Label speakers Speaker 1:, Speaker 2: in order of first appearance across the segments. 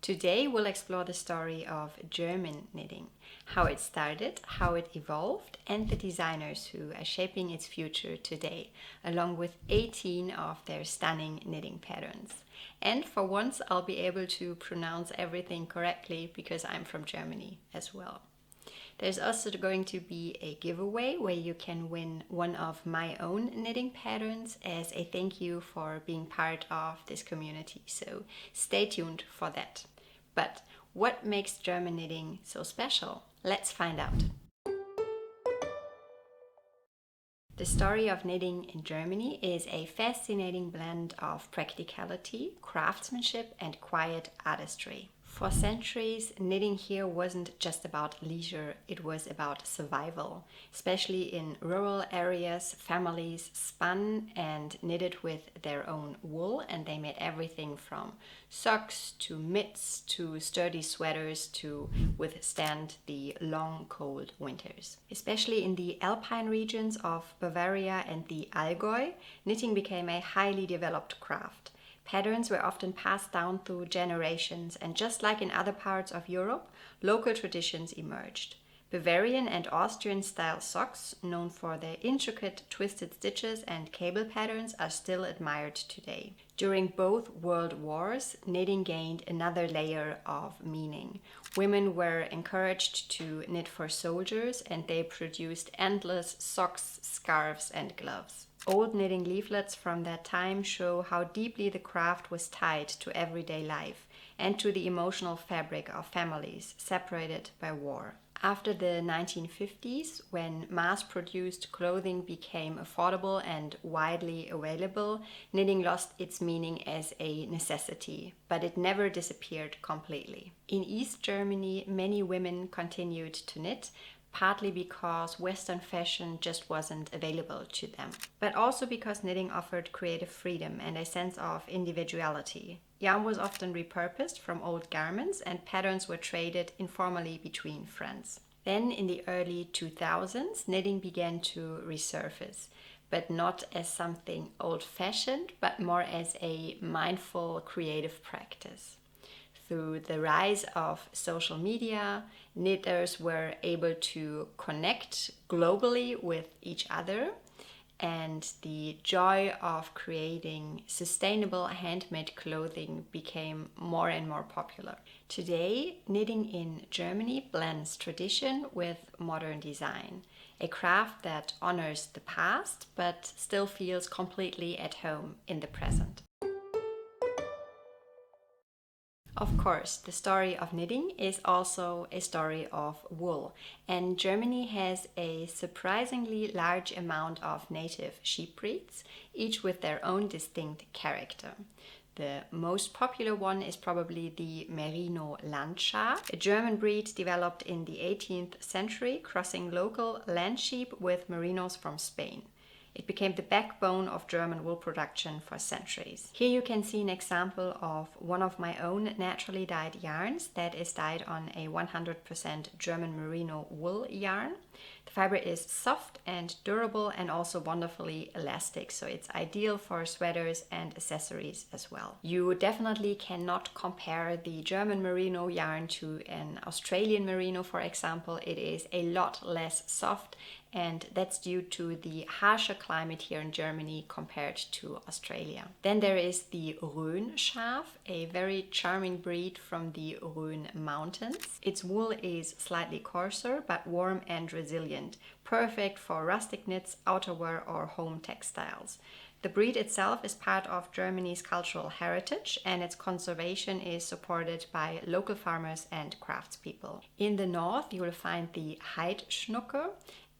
Speaker 1: Today we'll explore the story of German knitting, how it started, how it evolved, and the designers who are shaping its future today, along with 18 of their stunning knitting patterns. And for once I'll be able to pronounce everything correctly because I'm from Germany as well. There's also going to be a giveaway where you can win one of my own knitting patterns as a thank you for being part of this community, so stay tuned for that. But what makes German knitting so special? Let's find out. The story of knitting in Germany is a fascinating blend of practicality, craftsmanship, and quiet artistry. For centuries, knitting here wasn't just about leisure, it was about survival. Especially in rural areas, families spun and knitted with their own wool, and they made everything from socks to mitts to sturdy sweaters to withstand the long, cold winters. Especially in the alpine regions of Bavaria and the Allgäu, knitting became a highly developed craft. Patterns were often passed down through generations, and just like in other parts of Europe, local traditions emerged. Bavarian and Austrian style socks, known for their intricate twisted stitches and cable patterns, are still admired today. During both world wars, knitting gained another layer of meaning. Women were encouraged to knit for soldiers, and they produced endless socks, scarves, and gloves. Old knitting leaflets from that time show how deeply the craft was tied to everyday life and to the emotional fabric of families separated by war. After the 1950s, when mass-produced clothing became affordable and widely available, knitting lost its meaning as a necessity, but it never disappeared completely. In East Germany, many women continued to knit, partly because Western fashion just wasn't available to them, but also because knitting offered creative freedom and a sense of individuality. Yarn was often repurposed from old garments, and patterns were traded informally between friends. Then, in the early 2000s, knitting began to resurface, but not as something old-fashioned, but more as a mindful, creative practice. Through the rise of social media, knitters were able to connect globally with each other, and the joy of creating sustainable handmade clothing became more and more popular. Today, knitting in Germany blends tradition with modern design, a craft that honors the past but still feels completely at home in the present. Of course, the story of knitting is also a story of wool, and Germany has a surprisingly large amount of native sheep breeds, each with their own distinct character. The most popular one is probably the Merino Landschaf, a German breed developed in the 18th century, crossing local land sheep with merinos from Spain. It became the backbone of German wool production for centuries. Here you can see an example of one of my own naturally dyed yarns that is dyed on a 100% German merino wool yarn. The fiber is soft and durable and also wonderfully elastic, so it's ideal for sweaters and accessories as well. You definitely cannot compare the German merino yarn to an Australian merino, for example. It is a lot less soft, and that's due to the harsher climate here in Germany compared to Australia. Then there is the Rhönschaf, a very charming breed from the Rhön Mountains. Its wool is slightly coarser but warm and resilient, perfect for rustic knits, outerwear or home textiles. The breed itself is part of Germany's cultural heritage, and its conservation is supported by local farmers and craftspeople. In the north you will find the Heidschnucke,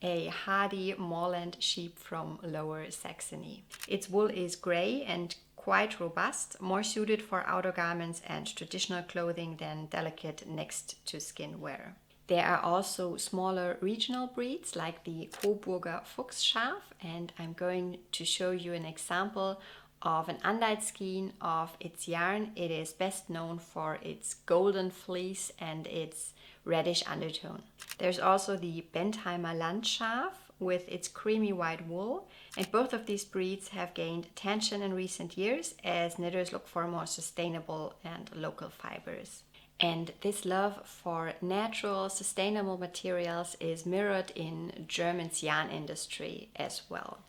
Speaker 1: a hardy moorland sheep from Lower Saxony. Its wool is grey and quite robust, more suited for outer garments and traditional clothing than delicate next-to-skin wear. There are also smaller regional breeds like the Coburger Fuchsschaf, and I'm going to show you an example of an undyed skein of its yarn. It is best known for its golden fleece and its reddish undertone. There's also the Bentheimer Landschaf, with its creamy white wool, and both of these breeds have gained attention in recent years as knitters look for more sustainable and local fibers. And this love for natural, sustainable materials is mirrored in German's yarn industry as well.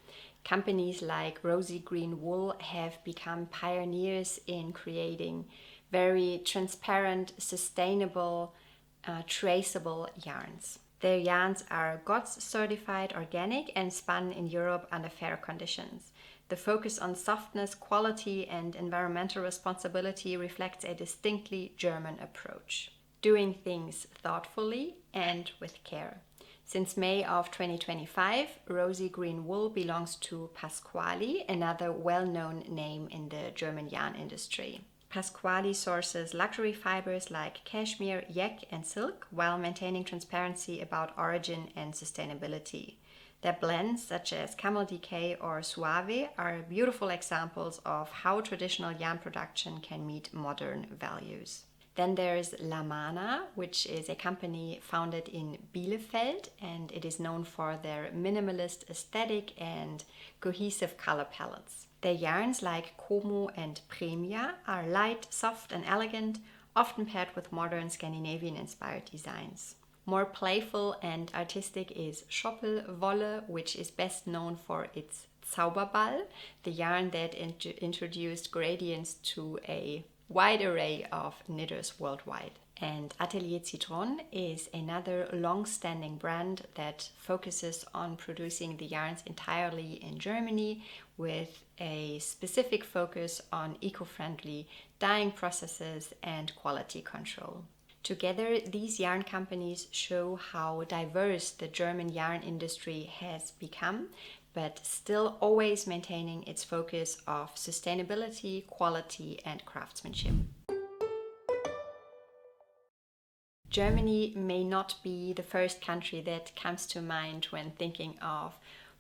Speaker 1: Companies like Rosy Green Wool have become pioneers in creating very transparent, sustainable, traceable yarns. Their yarns are GOTS certified organic and spun in Europe under fair conditions. The focus on softness, quality, and environmental responsibility reflects a distinctly German approach. Doing things thoughtfully and with care. Since May of 2025, Rosy Green Wool belongs to Pasquali, another well-known name in the German yarn industry. Pasquali sources luxury fibers like cashmere, yak, and silk while maintaining transparency about origin and sustainability. Their blends, such as Camel Decay or Suave, are beautiful examples of how traditional yarn production can meet modern values. Then there's La Mana, which is a company founded in Bielefeld, and it is known for their minimalist aesthetic and cohesive color palettes. Their yarns like Como and Premia are light, soft, and elegant, often paired with modern Scandinavian-inspired designs. More playful and artistic is Schoppelwolle, which is best known for its Zauberball, the yarn that introduced gradients to a wide array of knitters worldwide. And Atelier Citron is another long-standing brand that focuses on producing the yarns entirely in Germany with a specific focus on eco-friendly dyeing processes and quality control. Together, these yarn companies show how diverse the German yarn industry has become, but still always maintaining its focus of sustainability, quality, and craftsmanship. Germany may not be the first country that comes to mind when thinking of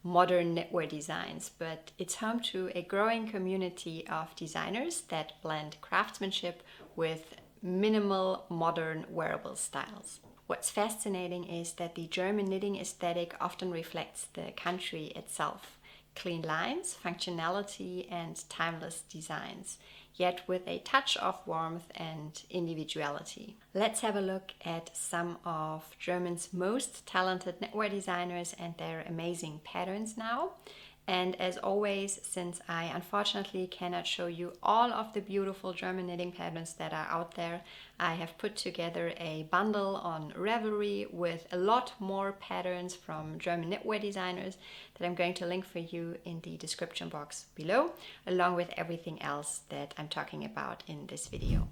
Speaker 1: modern knitwear designs, but it's home to a growing community of designers that blend craftsmanship with minimal, modern wearable styles. What's fascinating is that the German knitting aesthetic often reflects the country itself. Clean lines, functionality, and timeless designs, yet with a touch of warmth and individuality. Let's have a look at some of Germany's most talented knitwear designers and their amazing patterns now. And as always, since I unfortunately cannot show you all of the beautiful German knitting patterns that are out there, I have put together a bundle on Ravelry with a lot more patterns from German knitwear designers that I'm going to link for you in the description box below, along with everything else that I'm talking about in this video.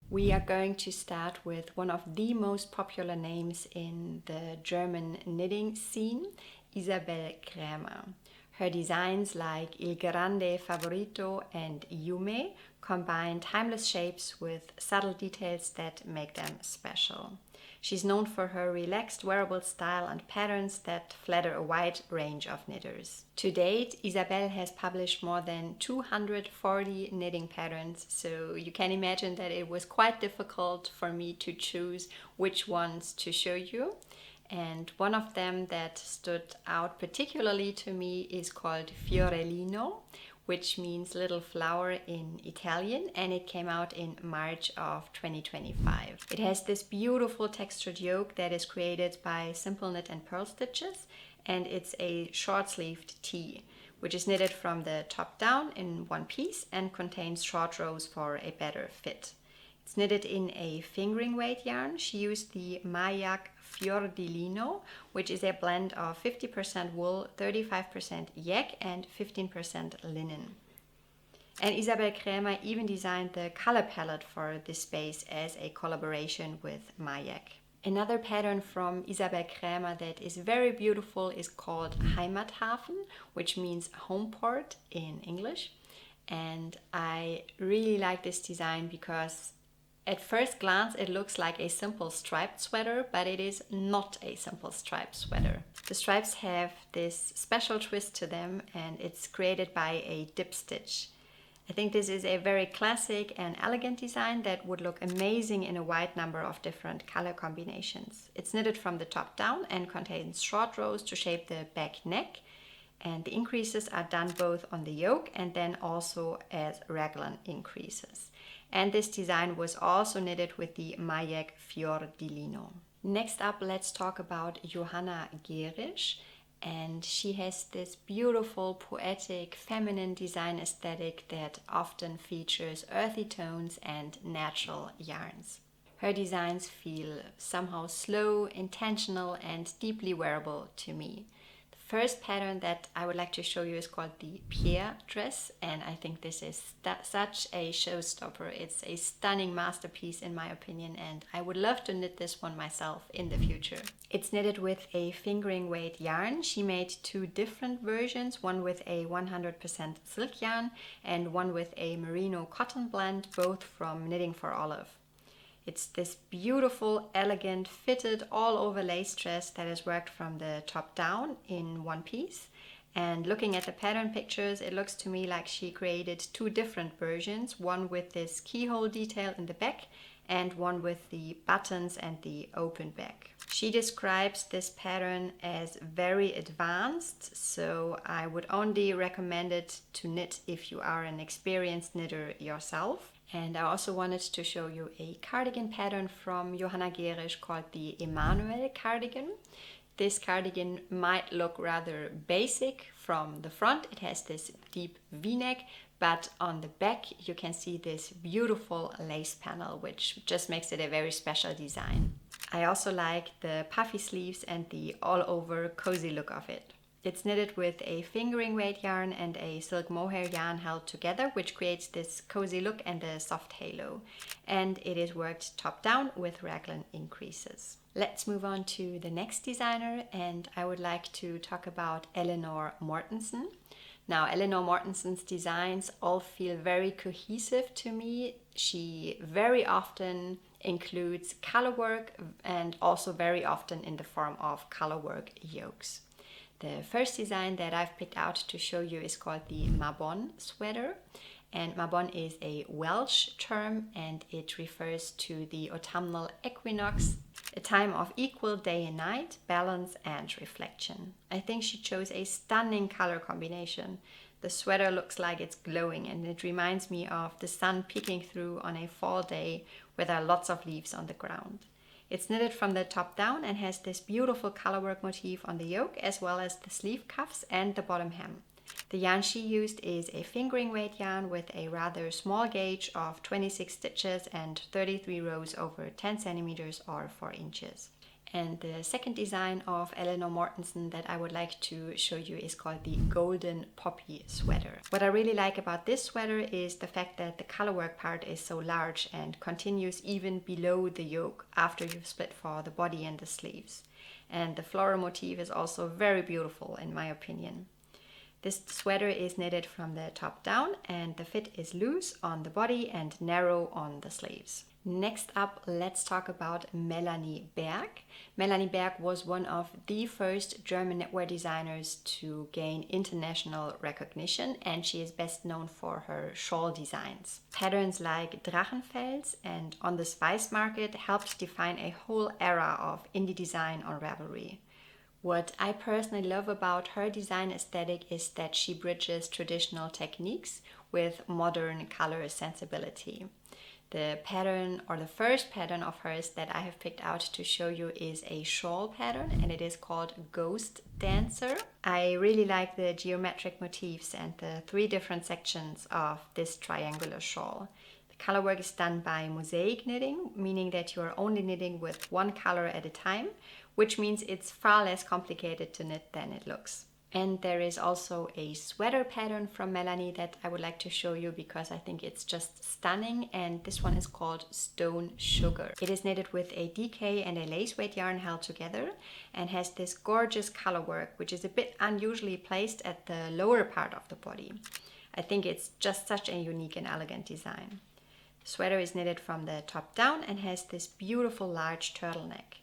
Speaker 1: We are going to start with one of the most popular names in the German knitting scene, Isabell Kraemer. Her designs like Il Grande Favorito and Yume combine timeless shapes with subtle details that make them special. She's known for her relaxed wearable style and patterns that flatter a wide range of knitters. To date, Isabell has published more than 240 knitting patterns, so you can imagine that it was quite difficult for me to choose which ones to show you. And one of them that stood out particularly to me is called Fiorellino, which means little flower in Italian, and it came out in March of 2025. It has this beautiful textured yoke that is created by simple knit and purl stitches, and it's a short-sleeved tee, which is knitted from the top down in one piece and contains short rows for a better fit. It's knitted in a fingering weight yarn. She used the Mayak Fiorellino, which is a blend of 50% wool, 35% yak, and 15% linen. And Isabell Kraemer even designed the color palette for this space as a collaboration with Mayak. Another pattern from Isabell Kraemer that is very beautiful is called Heimathafen, which means home port in English. And I really like this design because at first glance, it looks like a simple striped sweater, but it is not a simple striped sweater. The stripes have this special twist to them, and it's created by a dip stitch. I think this is a very classic and elegant design that would look amazing in a wide number of different color combinations. It's knitted from the top down and contains short rows to shape the back neck, and the increases are done both on the yoke and then also as raglan increases. And this design was also knitted with the Majek Fiorellino. Next up, let's talk about Johanna Gerisch. And she has this beautiful, poetic, feminine design aesthetic that often features earthy tones and natural yarns. Her designs feel somehow slow, intentional, and deeply wearable to me. The first pattern that I would like to show you is called the Pierre Dress, and I think this is such a showstopper. It's a stunning masterpiece in my opinion, and I would love to knit this one myself in the future. It's knitted with a fingering weight yarn. She made two different versions, one with a 100% silk yarn and one with a merino cotton blend, both from Knitting for Olive. It's this beautiful, elegant, fitted all-over lace dress that is worked from the top down in one piece. And looking at the pattern pictures, it looks to me like she created two different versions, one with this keyhole detail in the back and one with the buttons and the open back. She describes this pattern as very advanced, so I would only recommend it to knit if you are an experienced knitter yourself. And I also wanted to show you a cardigan pattern from Johanna Gerisch called the Emmanuel Cardigan. This cardigan might look rather basic from the front. It has this deep V-neck, but on the back you can see this beautiful lace panel, which just makes it a very special design. I also like the puffy sleeves and the all-over cozy look of it. It's knitted with a fingering weight yarn and a silk mohair yarn held together, which creates this cozy look and a soft halo. And it is worked top down with raglan increases. Let's move on to the next designer, and I would like to talk about Elenor Mortensen. Now, Elenor Mortensen's designs all feel very cohesive to me. She very often includes color work and also very often in the form of color work yokes. The first design that I've picked out to show you is called the Mabon Sweater. And Mabon is a Welsh term and it refers to the autumnal equinox, a time of equal day and night, balance and reflection. I think she chose a stunning color combination. The sweater looks like it's glowing and it reminds me of the sun peeking through on a fall day where there are lots of leaves on the ground. It's knitted from the top down and has this beautiful colorwork motif on the yoke as well as the sleeve cuffs and the bottom hem. The yarn she used is a fingering weight yarn with a rather small gauge of 26 stitches and 33 rows over 10 centimeters or 4 inches. And the second design of Elenor Mortensen that I would like to show you is called the Golden Poppy Sweater. What I really like about this sweater is the fact that the colorwork part is so large and continues even below the yoke after you've split for the body and the sleeves. And the floral motif is also very beautiful in my opinion. This sweater is knitted from the top down and the fit is loose on the body and narrow on the sleeves. Next up, let's talk about Melanie Berg. Melanie Berg was one of the first German knitwear designers to gain international recognition, and she is best known for her shawl designs. Patterns like Drachenfels and On the Spice Market helped define a whole era of indie design on Ravelry. What I personally love about her design aesthetic is that she bridges traditional techniques with modern color sensibility. The pattern, or the first pattern of hers that I have picked out to show you, is a shawl pattern and it is called Ghost Dancer. I really like the geometric motifs and the 3 different sections of this triangular shawl. The color work is done by mosaic knitting, meaning that you are only knitting with one color at a time, which means it's far less complicated to knit than it looks. And there is also a sweater pattern from Melanie that I would like to show you because I think it's just stunning, and this one is called Stone Sugar. It is knitted with a DK and a lace weight yarn held together and has this gorgeous color work, which is a bit unusually placed at the lower part of the body. I think it's just such a unique and elegant design. The sweater is knitted from the top down and has this beautiful large turtleneck.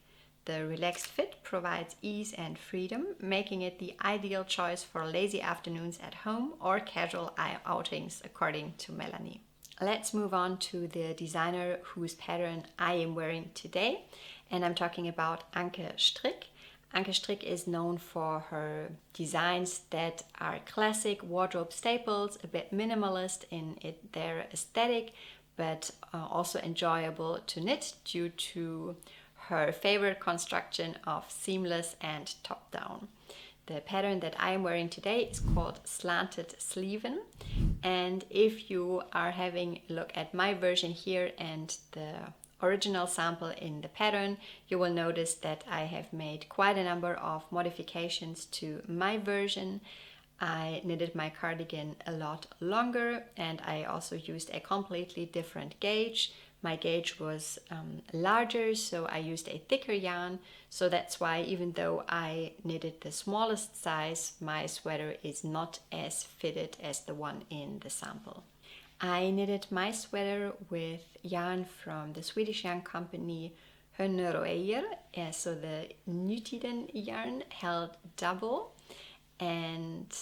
Speaker 1: The relaxed fit provides ease and freedom, making it the ideal choice for lazy afternoons at home or casual outings, according to Melanie. Let's move on to the designer whose pattern I am wearing today, and I'm talking about ANKESTRiCK. ANKESTRiCK is known for her designs that are classic wardrobe staples, a bit minimalist in their aesthetic, but also enjoyable to knit due to her favorite construction of seamless and top-down. The pattern that I am wearing today is called Slanted Sleeven, and if you are having a look at my version here and the original sample in the pattern, you will notice that I have made quite a number of modifications to my version. I knitted my cardigan a lot longer, and I also used a completely different gauge. My gauge was larger, so I used a thicker yarn. So that's why, even though I knitted the smallest size, my sweater is not as fitted as the one in the sample. I knitted my sweater with yarn from the Swedish yarn company Hönnöroejer, so the Nutiden yarn held double. And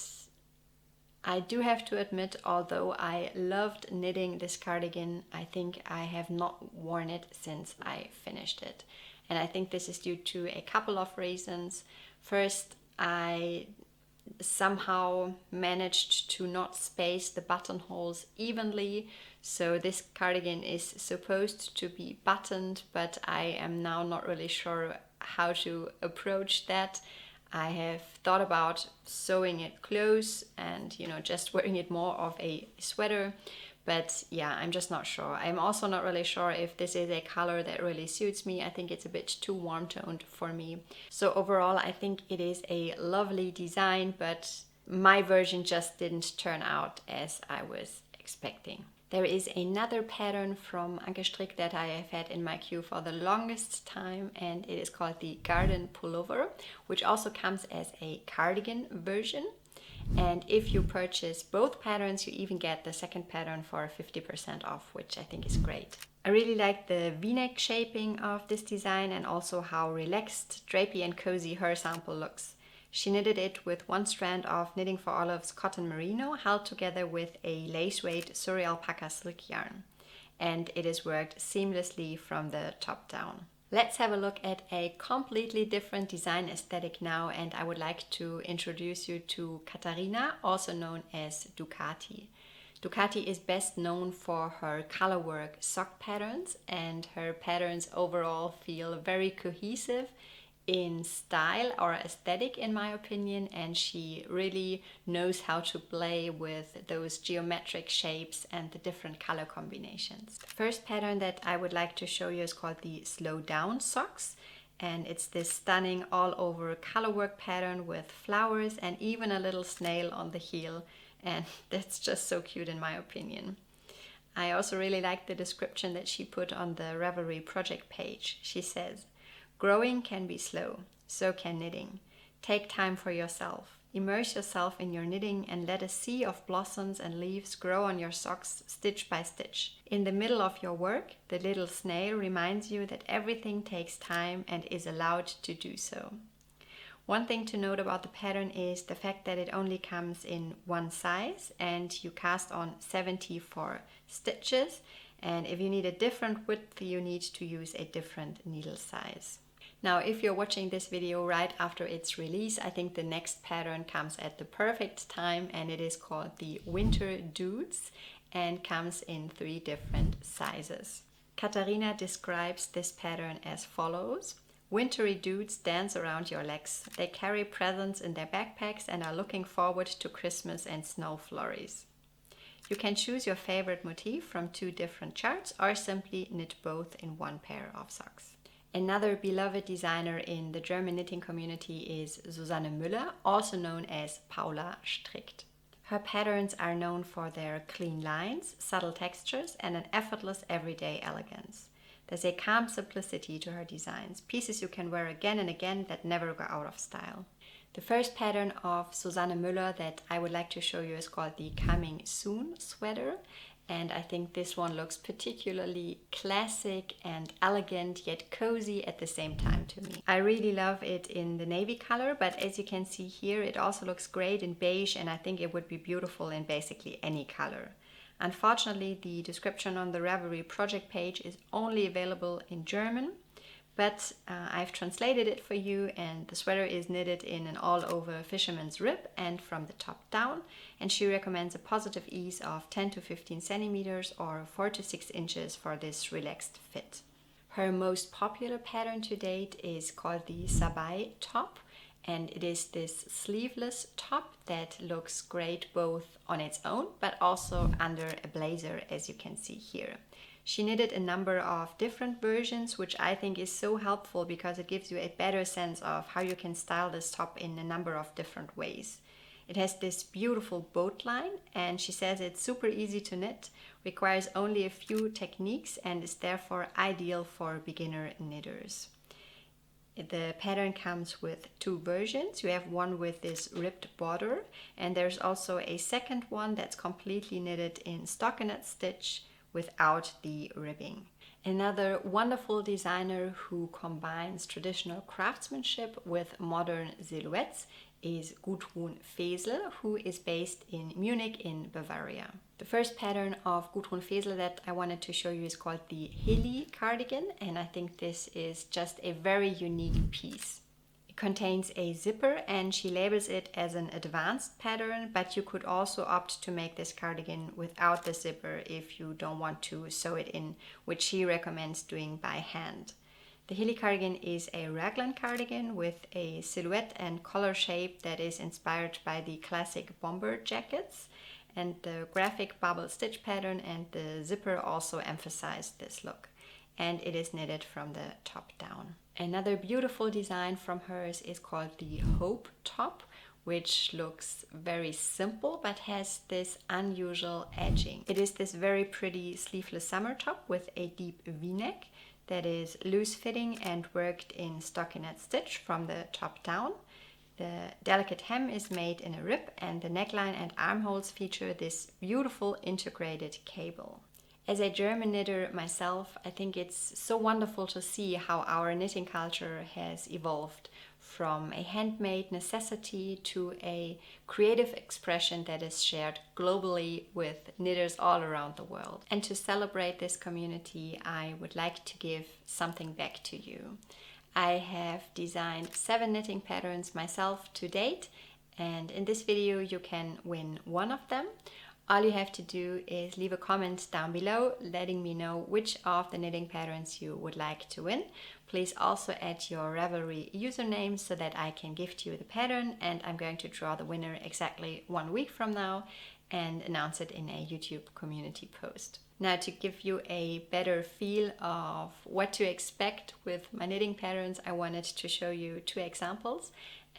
Speaker 1: I do have to admit, although I loved knitting this cardigan, I think I have not worn it since I finished it. And I think this is due to a couple of reasons. First, I somehow managed to not space the buttonholes evenly. So this cardigan is supposed to be buttoned, but I am now not really sure how to approach that. I have thought about sewing it close and, just wearing it more of a sweater. But yeah, I'm just not sure. I'm also not really sure if this is a color that really suits me. I think it's a bit too warm toned for me. So overall, I think it is a lovely design, but my version just didn't turn out as I was expecting. There is another pattern from ANKESTRiCK that I have had in my queue for the longest time, and it is called the Garden Pullover, which also comes as a cardigan version. And if you purchase both patterns, you even get the second pattern for 50% off, which I think is great. I really like the V-neck shaping of this design and also how relaxed, drapey and cozy her sample looks. She knitted it with one strand of Knitting for Olive's cotton merino held together with a lace-weight Surrey alpaca silk yarn. And it is worked seamlessly from the top down. Let's have a look at a completely different design aesthetic now, and I would like to introduce you to Katharina, also known as Ducathi. Ducathi is best known for her colorwork sock patterns, and her patterns overall feel very cohesive in style or aesthetic, in my opinion, and she really knows how to play with those geometric shapes and the different color combinations. The first pattern that I would like to show you is called the Slow Down Socks, and it's this stunning all over colorwork pattern with flowers and even a little snail on the heel, and that's just so cute in my opinion. I also really like the description that she put on the Ravelry project page. She says, "Growing can be slow, so can knitting. Take time for yourself. Immerse yourself in your knitting and let a sea of blossoms and leaves grow on your socks stitch by stitch. In the middle of your work, the little snail reminds you that everything takes time and is allowed to do so." One thing to note about the pattern is the fact that it only comes in one size and you cast on 74 stitches. And if you need a different width, you need to use a different needle size. Now, if you're watching this video right after its release, I think the next pattern comes at the perfect time, and it is called the Winter Dudes and comes in 3 different sizes. Katharina describes this pattern as follows. Wintry dudes dance around your legs. They carry presents in their backpacks and are looking forward to Christmas and snow flurries. You can choose your favorite motif from 2 different charts or simply knit both in one pair of socks. Another beloved designer in the German knitting community is Susanne Müller, also known as Paula Strickt. Her patterns are known for their clean lines, subtle textures, and an effortless everyday elegance. There's a calm simplicity to her designs, pieces you can wear again and again that never go out of style. The first pattern of Susanne Müller that I would like to show you is called the Coming Soon Sweater, and I think this one looks particularly classic and elegant yet cozy at the same time to me. I really love it in the navy color, but as you can see here, it also looks great in beige, and I think it would be beautiful in basically any color. Unfortunately, the description on the Ravelry project page is only available in German, but I've translated it for you, and the sweater is knitted in an all-over fisherman's rib and from the top down, and she recommends a positive ease of 10 to 15 centimeters or 4 to 6 inches for this relaxed fit. Her most popular pattern to date is called the SABAI top, and it is this sleeveless top that looks great both on its own but also under a blazer, as you can see here. She knitted a number of different versions, which I think is so helpful because it gives you a better sense of how you can style this top in a number of different ways. It has this beautiful boat line, and she says it's super easy to knit, requires only a few techniques, and is therefore ideal for beginner knitters. The pattern comes with two versions. You have one with this ribbed border, and there's also a second one that's completely knitted in stockinette stitch without the ribbing. Another wonderful designer who combines traditional craftsmanship with modern silhouettes is Gudrun Fesl, who is based in Munich in Bavaria. The first pattern of Gudrun Fesl that I wanted to show you is called the HILLY Cardigan, and I think this is just a very unique piece. It contains a zipper, and she labels it as an advanced pattern, but you could also opt to make this cardigan without the zipper if you don't want to sew it in, which she recommends doing by hand. The HILLY cardigan is a raglan cardigan with a silhouette and collar shape that is inspired by the classic bomber jackets, and the graphic bubble stitch pattern and the zipper also emphasize this look, and it is knitted from the top down. Another beautiful design from hers is called the Hope top, which looks very simple but has this unusual edging. It is this very pretty sleeveless summer top with a deep V-neck that is loose fitting and worked in stockinette stitch from the top down. The delicate hem is made in a rib, and the neckline and armholes feature this beautiful integrated cable. As a German knitter myself, I think it's so wonderful to see how our knitting culture has evolved from a handmade necessity to a creative expression that is shared globally with knitters all around the world. And to celebrate this community, I would like to give something back to you. I have designed 7 knitting patterns myself to date, and in this video you can win one of them. All you have to do is leave a comment down below letting me know which of the knitting patterns you would like to win. Please also add your Ravelry username so that I can gift you the pattern, and I'm going to draw the winner exactly 1 week from now and announce it in a YouTube community post. Now, to give you a better feel of what to expect with my knitting patterns, I wanted to show you 2 examples.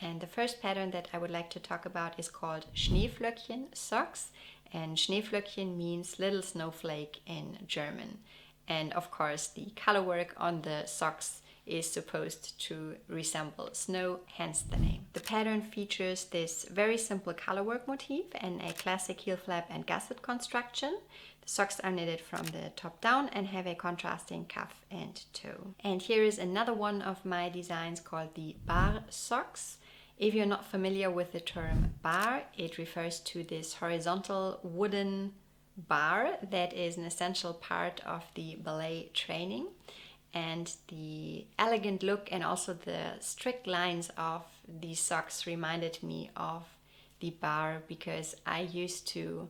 Speaker 1: And the first pattern that I would like to talk about is called Schneeflöckchen Socks. And Schneeflöckchen means little snowflake in German. And of course, the colorwork on the socks is supposed to resemble snow, hence the name. The pattern features this very simple colorwork motif and a classic heel flap and gusset construction. The socks are knitted from the top down and have a contrasting cuff and toe. And here is another one of my designs called the Barre Socks. If you're not familiar with the term bar, it refers to this horizontal wooden bar that is an essential part of the ballet training. And the elegant look and also the strict lines of these socks reminded me of the bar, because I used to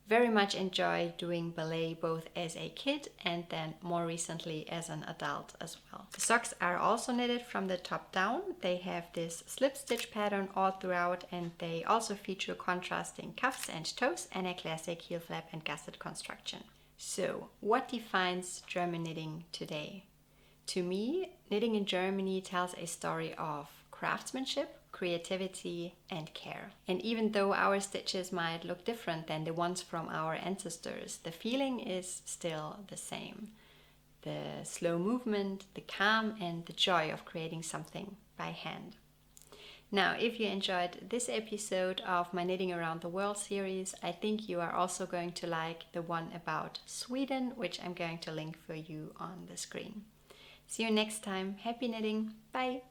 Speaker 1: very much enjoy doing ballet both as a kid and then more recently as an adult as well. The socks are also knitted from the top down. They have this slip stitch pattern all throughout, and they also feature contrasting cuffs and toes and a classic heel flap and gusset construction. So, what defines German knitting today? To me, knitting in Germany tells a story of craftsmanship, creativity and care. And even though our stitches might look different than the ones from our ancestors, the feeling is still the same. The slow movement, the calm and the joy of creating something by hand. Now, if you enjoyed this episode of my Knitting Around the World series, I think you are also going to like the one about Sweden, which I'm going to link for you on the screen. See you next time. Happy knitting. Bye.